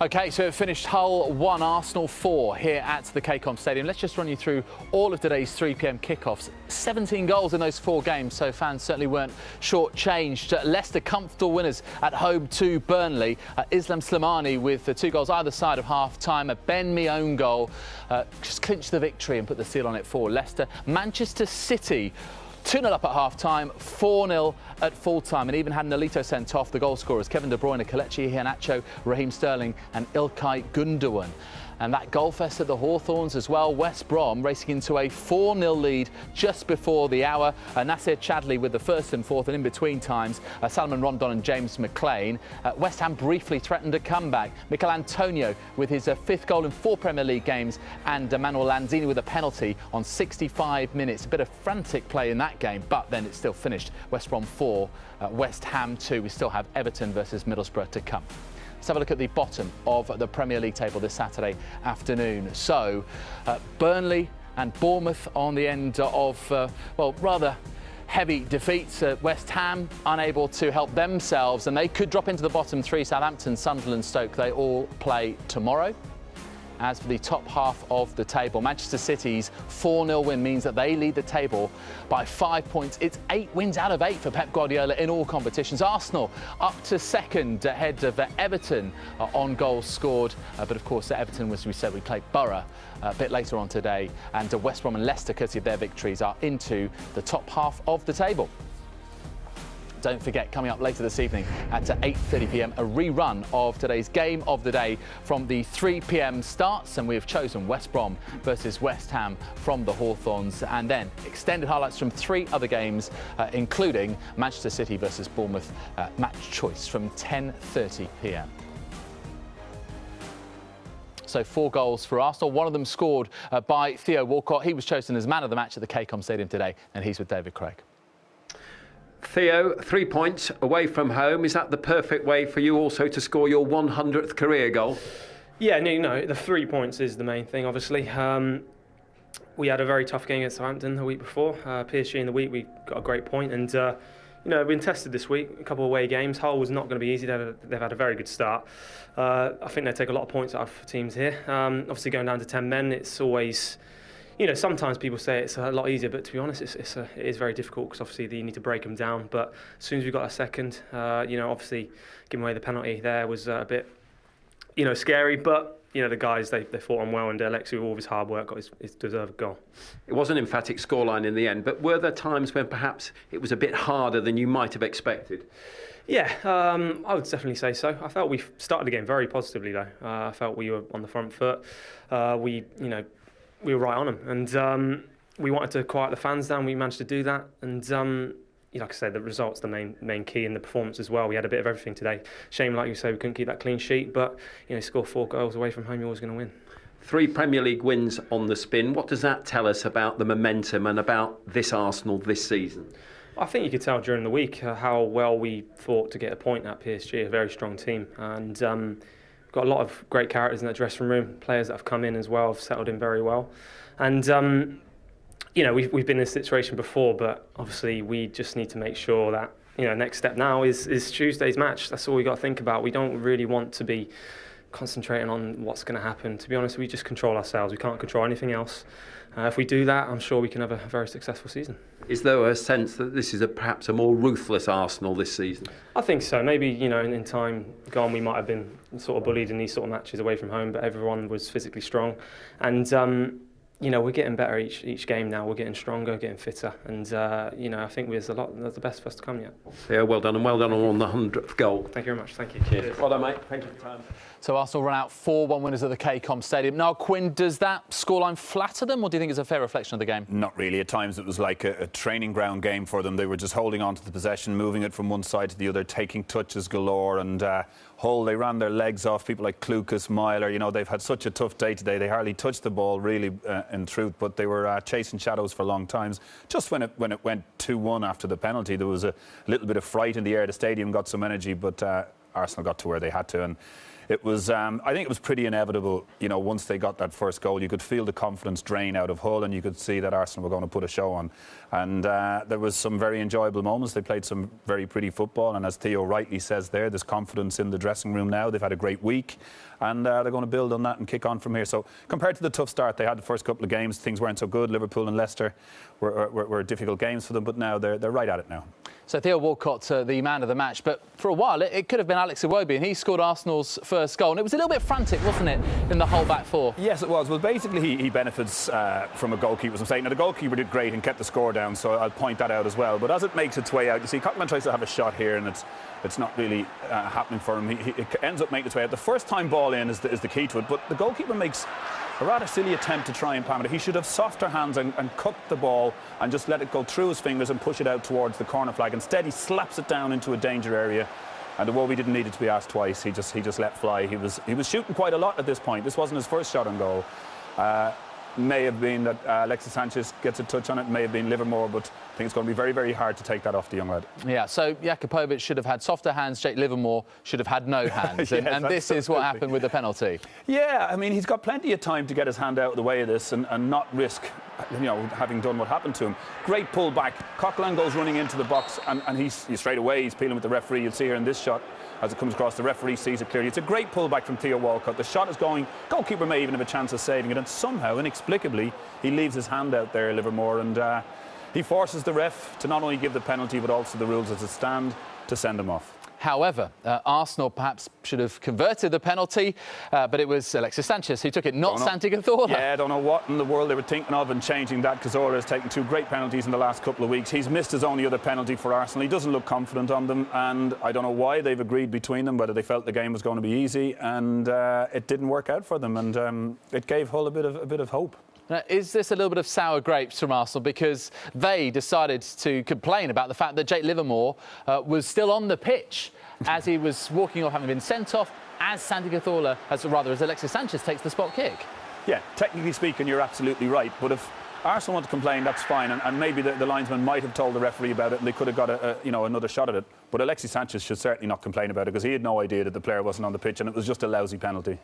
OK, so it finished Hull 1, Arsenal 4 here at the KCOM Stadium. Let's just run you through all of today's 3 p.m. kickoffs. 17 goals in those 4 games, so fans certainly weren't short-changed. Leicester comfortable winners at home to Burnley. Islam Slimani with 2 goals either side of half-time. A Ben Mee own goal just clinched the victory and put the seal on it for Leicester. Manchester City 2-0 up at half-time, 4-0 at full-time, and even had Nolito sent off. The goal scorers Kevin De Bruyne, Kelechi Iheanacho, Raheem Sterling and Ilkay Gundogan. And that goal fest at the Hawthorns as well. West Brom racing into a 4-0 lead just before the hour. Nasser Chadli with the first and fourth, and in between times, Salomon Rondon and James McLean. West Ham briefly threatened a comeback. Mikel Antonio with his 5th goal in 4 Premier League games, and Manuel Lanzini with a penalty on 65 minutes. A bit of frantic play in that game, but then it's still finished. West Brom 4, West Ham 2. We still have Everton versus Middlesbrough to come. Let's have a look at the bottom of the Premier League table this Saturday afternoon. So, Burnley and Bournemouth on the end of, well, rather heavy defeats. West Ham unable to help themselves, and they could drop into the bottom 3. Southampton, Sunderland, Stoke, they all play tomorrow. As for the top half of the table, Manchester City's 4-0 win means that they lead the table by 5 points. It's 8 wins out of 8 for Pep Guardiola in all competitions. Arsenal up to second ahead of Everton on goals scored. But of course, Everton, as we said, we play Borough a bit later on today. And West Brom and Leicester, courtesy of their victories, are into the top half of the table. Don't forget, coming up later this evening at 8:30 p.m, a rerun of today's game of the day from the 3 p.m. starts, and we have chosen West Brom versus West Ham from the Hawthorns, and then extended highlights from 3 other games, including Manchester City versus Bournemouth, match choice from 10:30 p.m. So 4 goals for Arsenal, one of them scored by Theo Walcott. He was chosen as man of the match at the KCOM Stadium today, and he's with David Craig. Theo, 3 points away from home. Is that the perfect way for you also to score your 100th career goal? Yeah, no, the 3 points is the main thing, obviously. We had a very tough game against Southampton the week before. PSG in the week, we got a great point, and we've been tested this week. A couple of away games. Hull was not going to be easy. They've had a very good start. I think they take a lot of points out of teams here. Obviously, going down to 10 men, it's always... sometimes people say it's a lot easier, but to be honest, it is very difficult because obviously you need to break them down. But as soon as we got a second, obviously giving away the penalty there was a bit, scary. But the guys they fought on well, and Alexi, with all of his hard work, got his deserved goal. It was an emphatic scoreline in the end, but were there times when perhaps it was a bit harder than you might have expected? Yeah, I would definitely say so. I felt we started the game very positively, though. I felt we were on the front foot. We were right on them, and we wanted to quiet the fans down. We managed to do that, and like I said, the results the main key in the performance as well. We had a bit of everything today. Shame, like you say, we couldn't keep that clean sheet, but score 4 goals away from home, you're always going to win. 3 Premier League wins on the spin. What does that tell us about the momentum and about this Arsenal this season? I think you could tell during the week how well we fought to get a point at PSG, a very strong team, and we've got a lot of great characters in that dressing room. Players that have come in as well have settled in very well, and we've been in this situation before, but obviously we just need to make sure that next step now is Tuesday's match. That's all we got to think about. We don't really want to be concentrating on what's going to happen. To be honest, we just control ourselves. We can't control anything else. If we do that, I'm sure we can have a very successful season. Is there a sense that this is perhaps a more ruthless Arsenal this season? I think so. Maybe in time gone we might have been sort of bullied in these sort of matches away from home, but everyone was physically strong, and we're getting better each game now. We're getting stronger, getting fitter, and I think there's the best for us to come yet. Yeah, well done, and well done on the 100th goal. Thank you very much. Thank you. Cheers. Well done, mate. Thank you for your time. So Arsenal run out 4-1 winners at the KCOM Stadium. Now, Quinn, does that scoreline flatter them, or do you think it's a fair reflection of the game? Not really. At times it was like a training ground game for them. They were just holding on to the possession, moving it from one side to the other, taking touches galore, and Hull, they ran their legs off. People like Klukas, Myler, they've had such a tough day today. They hardly touched the ball, really, in truth, but they were chasing shadows for long times. Just when it went 2-1 after the penalty, there was a little bit of fright in the air. The stadium got some energy, but Arsenal got to where they had to, and it was, I think it was pretty inevitable, you know, once they got that first goal, you could feel the confidence drain out of Hull, and you could see that Arsenal were going to put a show on. And there was some very enjoyable moments. They played some very pretty football, and as Theo rightly says there's confidence in the dressing room now. They've had a great week, and they're going to build on that and kick on from here. So compared to the tough start they had the first couple of games, things weren't so good. Liverpool and Leicester were difficult games for them, but now they're right at it now. So Theo Walcott, the man of the match, but for a while it could have been Alex Iwobi, and he scored Arsenal's first goal, and it was a little bit frantic, wasn't it, in the whole back four? Yes, it was. Well, basically he benefits from a goalkeeper's mistake. Now the goalkeeper did great and kept the score down, so I'll point that out as well. But as it makes its way out, you see Coquelin tries to have a shot here, and it's not really happening for him. He ends up making its way out. The first time ball in is the key to it, but the goalkeeper makes a rather silly attempt to try and palm it. He should have softer hands and cut the ball and just let it go through his fingers and push it out towards the corner flag. Instead, he slaps it down into a danger area, and Iwobi didn't need it to be asked twice. He just let fly. He was shooting quite a lot at this point. This wasn't his first shot on goal. May have been that Alexis Sanchez gets a touch on it, may have been Livermore, but I think it's going to be very, very hard to take that off the young lad. Yeah, so Jakupovic should have had softer hands, Jake Livermore should have had no hands, yes, and this is what happened with the penalty. Yeah, I mean, he's got plenty of time to get his hand out of the way of this and not risk, you know, having done what happened to him. Great pull back. Coquelin goes running into the box, and he's straight away, he's peeling with the referee. You'll see here in this shot, as it comes across, the referee sees it clearly. It's a great pullback from Theo Walcott. The shot is going, goalkeeper may even have a chance of saving it, and somehow, inexplicably, he leaves his hand out there, Livermore, and he forces the ref to not only give the penalty, but also the rules as it stand, to send him off. However, Arsenal perhaps should have converted the penalty, but it was Alexis Sanchez who took it, not Santi Cazorla. Yeah, I don't know what in the world they were thinking of in changing that. Cazorla has taken 2 great penalties in the last couple of weeks. He's missed his only other penalty for Arsenal. He doesn't look confident on them, and I don't know why they've agreed between them, whether they felt the game was going to be easy, and it didn't work out for them, and it gave Hull a bit of hope. Now, is this a little bit of sour grapes from Arsenal, because they decided to complain about the fact that Jake Livermore was still on the pitch as he was walking off, having been sent off, as Santi Cazorla, as Alexis Sanchez takes the spot kick? Yeah, technically speaking, you're absolutely right, but if Arsenal want to complain, that's fine, and maybe the linesman might have told the referee about it, and they could have got another shot at it. But Alexis Sanchez should certainly not complain about it, because he had no idea that the player wasn't on the pitch, and it was just a lousy penalty.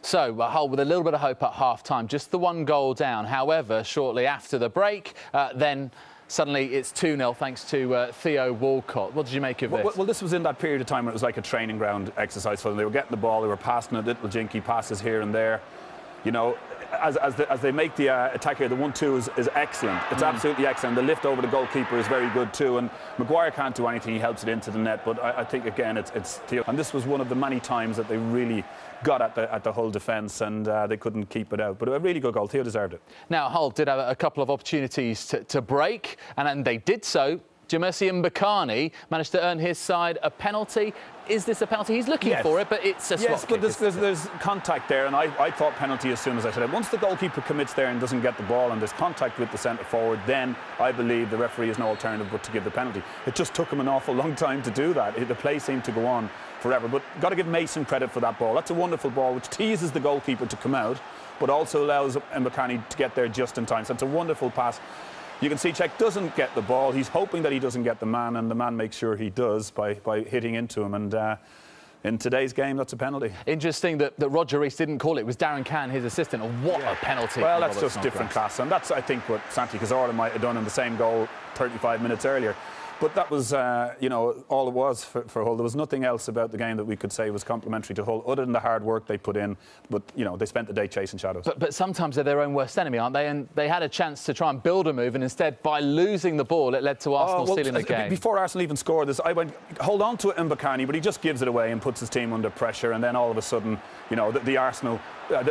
So Hull with a little bit of hope at half-time, just the 1 goal down. However, shortly after the break, then suddenly it's 2-0 thanks to Theo Walcott. What did you make of this? Well, this was in that period of time when it was like a training ground exercise for them. They were getting the ball, they were passing it, little jinky passes here and there. You know, as they make the attack here, the 1-2 is excellent. It's absolutely excellent. The lift over the goalkeeper is very good too, and Maguire can't do anything. He helps it into the net, but I think again it's Theo. And this was one of the many times that they really got at the Hull defence, and they couldn't keep it out. But a really good goal. Theo deserved it. Now Hull did have a couple of opportunities to break, and they did so. Dimersi Mbakani managed to earn his side a penalty. Is this a penalty? He's looking for it, but it's a swap Yes, but there's contact there, and I thought penalty as soon as I said it. Once the goalkeeper commits there and doesn't get the ball, and there's contact with the centre forward, then I believe the referee has no alternative but to give the penalty. It just took him an awful long time to do that. The play seemed to go on forever, but got to give Mason credit for that ball. That's a wonderful ball which teases the goalkeeper to come out, but also allows Mbakani to get there just in time. So it's a wonderful pass. You can see Cech doesn't get the ball. He's hoping that he doesn't get the man, and the man makes sure he does by hitting into him. And in today's game, that's a penalty. Interesting that Roger Rees didn't call it. It was Darren Cann, his assistant. What a penalty. Well, that's just different class. And that's, I think, what Santi Cazorla might have done in the same goal 35 minutes earlier. But that was, you know, all it was for Hull. There was nothing else about the game that we could say was complimentary to Hull, other than the hard work they put in. But, you know, they spent the day chasing shadows. But sometimes they're their own worst enemy, aren't they? And they had a chance to try and build a move, and instead, by losing the ball, it led to Arsenal stealing the game. Before Arsenal even scored this, I went, hold on to it, Mbakani, but he just gives it away and puts his team under pressure. And then all of a sudden, you know, the Arsenal,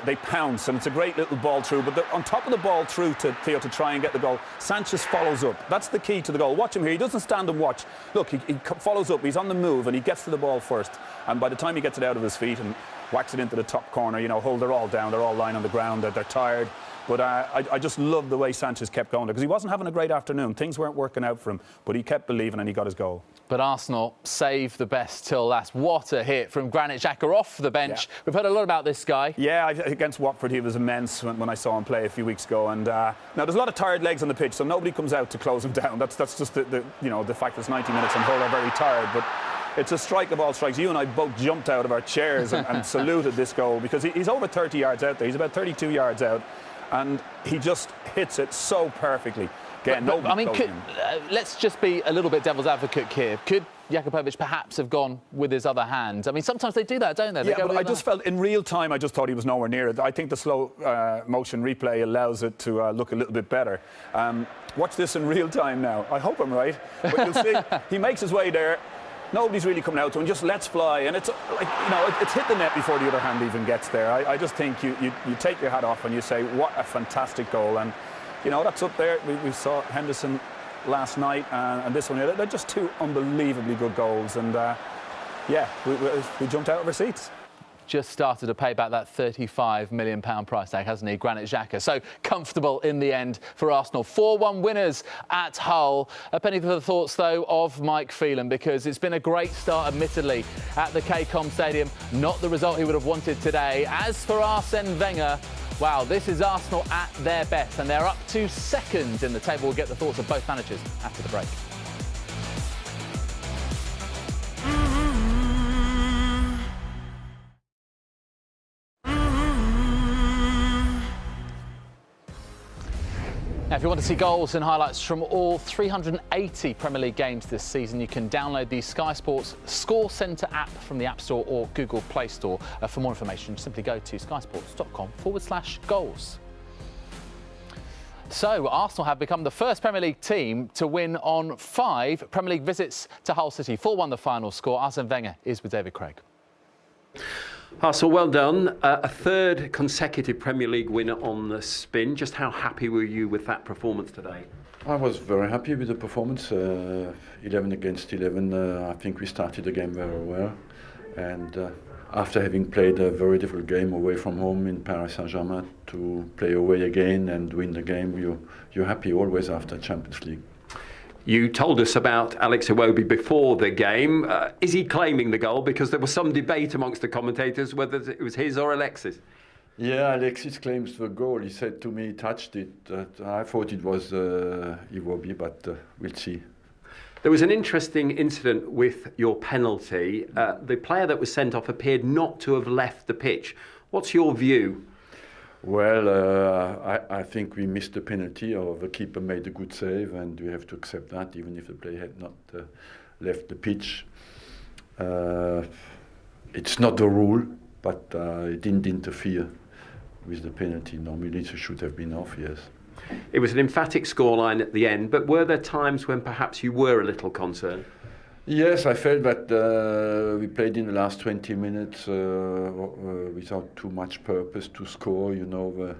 they pounce, and it's a great little ball through. But on top of the ball through to Theo to try and get the goal, Sanchez follows up. That's the key to the goal. Watch him here. He doesn't stand and watch. Look, he follows up. He's on the move, and he gets to the ball first. And by the time he gets it out of his feet and whacks it into the top corner, you know, Hull, they're all down. They're all lying on the ground. They're tired. But I just love the way Sanchez kept going there, because he wasn't having a great afternoon. Things weren't working out for him, but he kept believing, and he got his goal. But Arsenal saved the best till last. What a hit from Granit Xhaka off the bench. Yeah. We've heard a lot about this guy. Yeah, against Watford he was immense when I saw him play a few weeks ago. And now there's a lot of tired legs on the pitch, so nobody comes out to close him down. That's just the fact that it's 90 minutes and Hull are very tired. But it's a strike of all strikes. You and I both jumped out of our chairs and saluted this goal, because he's over 30 yards out there. He's about 32 yards out, and he just hits it so perfectly. Again, I mean, let's just be a little bit devil's advocate here. Could Jakubovic perhaps have gone with his other hand? I mean, sometimes they do that, don't they? Yeah, but I just felt in real time, I just thought he was nowhere near it. I think the slow motion replay allows it to look a little bit better. Watch this in real time now. I hope I'm right. But you'll see, he makes his way there. Nobody's really coming out to him, just lets fly. And it's like, you know, it's hit the net before the other hand even gets there. I just think you take your hat off and you say, what a fantastic goal. And, you know, that's up there. We saw Henderson last night and this one. They're just two unbelievably good goals. And, yeah, we jumped out of our seats. Just started to pay back that £35 million price tag, hasn't he, Granit Xhaka? So comfortable in the end for Arsenal. 4-1 winners at Hull. A penny for the thoughts, though, of Mike Phelan, because it's been a great start, admittedly, at the KCOM Stadium. Not the result he would have wanted today. As for Arsene Wenger, wow, this is Arsenal at their best, and they're up to second in the table. We'll get the thoughts of both managers after the break. Now, if you want to see goals and highlights from all 380 Premier League games this season, you can download the Sky Sports Score Centre app from the App Store or Google Play Store. For more information, simply go to skysports.com/goals. So, Arsenal have become the first Premier League team to win on 5 Premier League visits to Hull City. 4-1 the final score. Arsene Wenger is with David Craig. Arsenal, well done. A third consecutive Premier League winner on the spin. Just how happy were you with that performance today? I was very happy with the performance. 11 against 11. I think we started the game very well. And after having played a very difficult game away from home in Paris Saint-Germain, to play away again and win the game, you're happy always after Champions League. You told us about Alex Iwobi before the game. Is he claiming the goal? Because there was some debate amongst the commentators whether it was his or Alexis. Yeah, Alexis claims the goal. He said to me he touched it. I thought it was Iwobi, but we'll see. There was an interesting incident with your penalty. The player that was sent off appeared not to have left the pitch. What's your view? Well, I think we missed the penalty, or the keeper made a good save, and we have to accept that, even if the player had not left the pitch. It's not the rule, but it didn't interfere with the penalty. Normally it should have been off, yes. It was an emphatic scoreline at the end, but were there times when perhaps you were a little concerned? Yes, I felt that we played in the last 20 minutes without too much purpose to score, you know,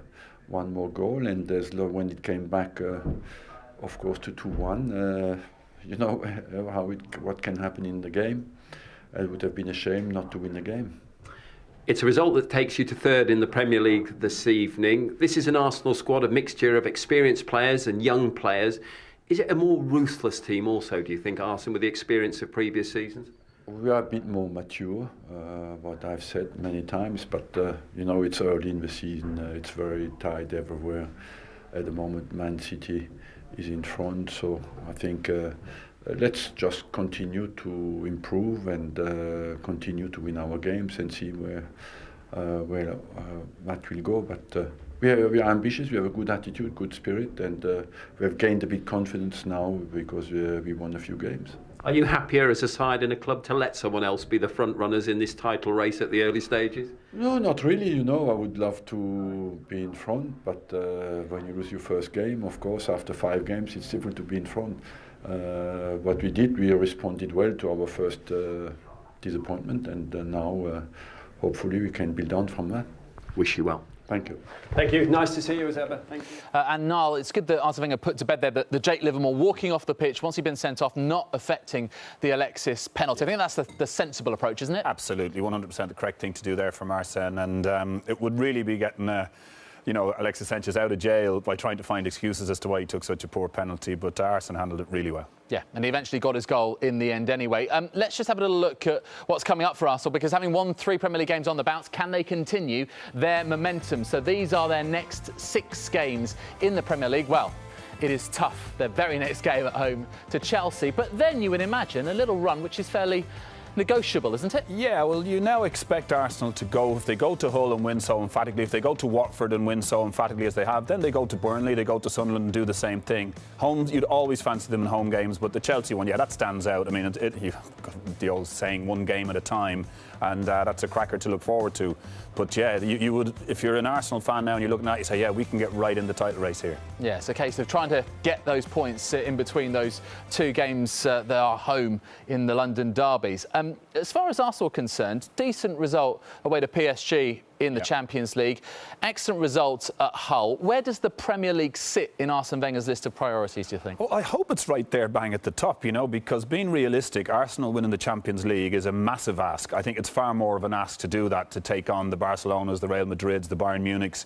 one more goal. And when it came back, of course, to 2-1, you know what can happen in the game. It would have been a shame not to win the game. It's a result that takes you to third in the Premier League this evening. This is an Arsenal squad, a mixture of experienced players and young players. Is it a more ruthless team also, do you think, Arsene, with the experience of previous seasons? We are a bit more mature, what I've said many times, but, you know, it's early in the season. It's very tight everywhere. At the moment, Man City is in front, so I think let's just continue to improve and continue to win our games and see where that will go. But we are ambitious, we have a good attitude, good spirit, and we have gained a bit confidence now because we won a few games. Are you happier as a side in a club to let someone else be the front runners in this title race at the early stages? No, not really. You know, I would love to be in front, but when you lose your first game, of course, after 5 games, it's difficult to be in front. What we did, we responded well to our first disappointment, and now hopefully we can build on from that. Wish you well. Thank you. Thank you. Nice to see you as ever. Thank you. And Niall, it's good that Arsene Wenger put to bed there the Jake Livermore walking off the pitch once he'd been sent off, not affecting the Alexis penalty. I think that's the sensible approach, isn't it? Absolutely, 100% the correct thing to do there from Arsene, and it would really be getting you know, Alexis Sanchez out of jail by trying to find excuses as to why he took such a poor penalty, but Arsene handled it really well. Yeah, and he eventually got his goal in the end anyway. Let's just have a little look at what's coming up for Arsenal, because having won 3 Premier League games on the bounce, can they continue their momentum? So these are their next 6 games in the Premier League. Well, it is tough, their very next game at home to Chelsea, but then you would imagine a little run which is fairly negotiable, isn't it? Yeah, well, you now expect Arsenal to go, if they go to Hull and win so emphatically, if they go to Watford and win so emphatically as they have, then they go to Burnley, they go to Sunderland and do the same thing. Home, you'd always fancy them in home games, but the Chelsea one, yeah, that stands out. I mean, you've got the old saying, one game at a time, and that's a cracker to look forward to. But yeah, you would, if you're an Arsenal fan now and you're looking at it, you say, yeah, we can get right in the title race here. Yeah, it's a case of trying to get those points in between those two games that are home in the London derbies. As far as Arsenal are concerned, decent result away to PSG in the Champions League. Excellent results at Hull. Where does the Premier League sit in Arsene Wenger's list of priorities, do you think? Well, I hope it's right there bang at the top, you know, because being realistic, Arsenal winning the Champions League is a massive ask. I think it's far more of an ask to do that, to take on the Barcelonas, the Real Madrids, the Bayern Munichs.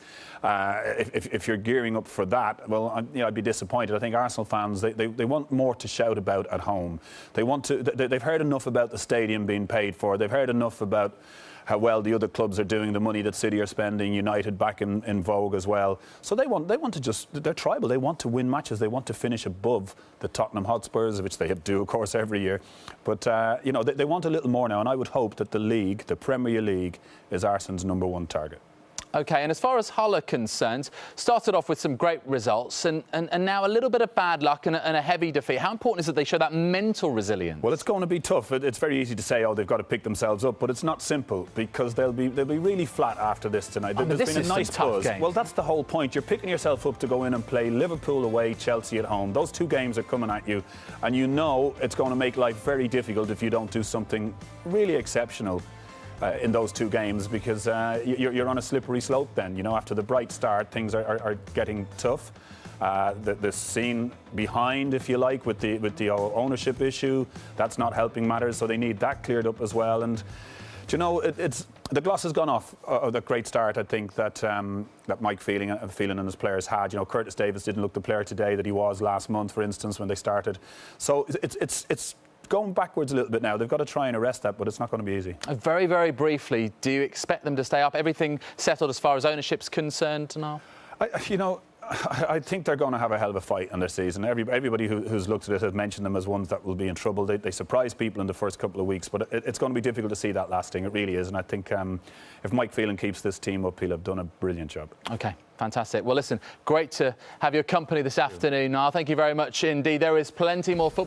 If you're gearing up for that, well, I'd be disappointed. I think Arsenal fans, they want more to shout about at home. They want to. They've heard enough about the stadium being paid for. They've heard enough about how well the other clubs are doing, the money that City are spending, United back in vogue as well. So they want to just, they're tribal, they want to win matches, they want to finish above the Tottenham Hotspurs, which they do, of course, every year. But, you know, they want a little more now, and I would hope that the league, the Premier League, is Arsene's #1 target. OK, and as far as Hull are concerned, started off with some great results and now a little bit of bad luck and a heavy defeat. How important is it they show that mental resilience? Well, it's going to be tough. It's very easy to say, oh, they've got to pick themselves up, but it's not simple because they'll be really flat after this tonight. There's been a nice buzz. Game. Well, that's the whole point. You're picking yourself up to go in and play Liverpool away, Chelsea at home. Those two games are coming at you, and you know it's going to make life very difficult if you don't do something really exceptional in those two games, because you're on a slippery slope then. You know, after the bright start, things are getting tough. The scene behind, if you like, with the ownership issue, that's not helping matters, so they need that cleared up as well. And, you know, the gloss has gone off of the great start, I think, that Mike Phelan and his players had. You know, Curtis Davis didn't look the player today that he was last month, for instance, when they started. So it's going backwards a little bit now. They've got to try and arrest that, but it's not going to be easy. Very, very briefly, do you expect them to stay up? Everything settled as far as ownership's concerned now? You know, I think they're going to have a hell of a fight in their season. Everybody who's looked at it has mentioned them as ones that will be in trouble. They surprise people in the first couple of weeks, but it's going to be difficult to see that lasting. It really is. And I think if Mike Phelan keeps this team up, he'll have done a brilliant job. OK, fantastic. Well, listen, great to have your company this afternoon, Niall. Thank you very much indeed. There is plenty more football